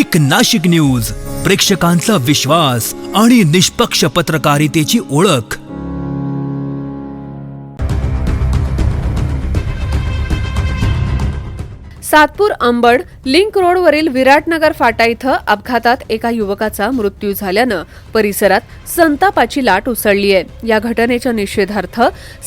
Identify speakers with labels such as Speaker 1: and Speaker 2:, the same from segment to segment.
Speaker 1: एक नाशिक न्यूज, प्रेक्षकांचा विश्वास आणि निष्पक्ष पत्रकारितेची ओळख।
Speaker 2: सातपूर अंबड लिंक रोडवरील विराटनगर फाटा इथं अपघातात एका युवकाचा मृत्यू झाल्यानं परिसरात संतापाची लाट उसळली आहे। या घटनेच्या निषेधार्थ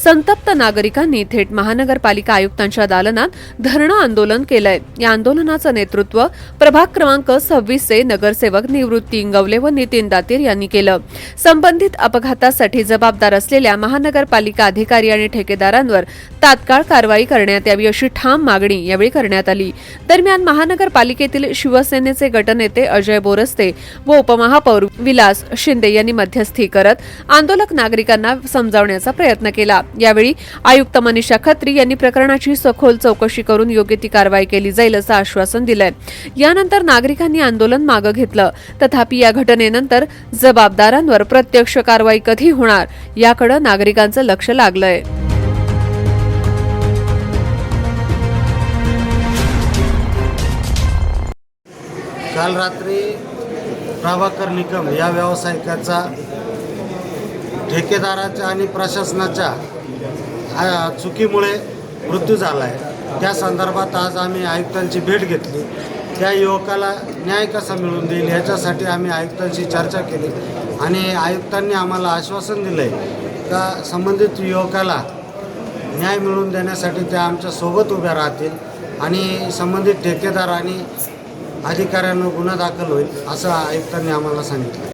Speaker 2: संतप्त नागरिकांनी थेट महानगरपालिका आयुक्तांच्या दालनात धरणं आंदोलन केलंय। या आंदोलनाचं नेतृत्व प्रभाग क्रमांक 26 चे नगरसेवक निवृत्ती इंगवले व नितीन दातीर यांनी केलं। संबंधित अपघातासाठी जबाबदार असलेल्या महानगरपालिका अधिकारी आणि ठेकेदारांवर तात्काळ कारवाई करण्यात यावी अशी ठाम मागणी यावेळी करण्यात आली। दरम्यान महानगरपालिकेतील शिवसेनेचे गटनेते अजय बोरस्ते व उपमहापौर विलास शिंदे यांनी मध्यस्थी करत आंदोलक नागरिकांना समजावण्याचा प्रयत्न केला। यावेळी आयुक्त मनीषा खत्री यांनी प्रकरणाची सखोल चौकशी करून योग्य ती कारवाई केली जाईल असं आश्वासन दिलंय। यानंतर नागरिकांनी आंदोलन मागे घेतलं। तथापि या घटनेनंतर जबाबदारांवर प्रत्यक्ष कारवाई कधी होणार याकडे नागरिकांचं लक्ष लागलंय।
Speaker 3: काल रात्री प्रभाकर निकम या व्यावसायिकाचा ठेकेदाराच्या आणि प्रशासनाच्या चुकीमुळे मृत्यू झाला आहे। त्या संदर्भात आज आम्ही आयुक्तांची भेट घेतली। त्या युवकाला न्याय कसा मिळवून देईल याच्यासाठी आम्ही आयुक्तांशी चर्चा केली आणि आयुक्तांनी आम्हाला आश्वासन दिलं आहे का संबंधित युवकाला न्याय मिळवून देण्यासाठी त्या आमच्या सोबत उभ्या राहतील आणि संबंधित ठेकेदार आणि अधिकाऱ्यांवर गुन्हा दाखल होईल असं आयुक्तांनी आम्हाला सांगितलं।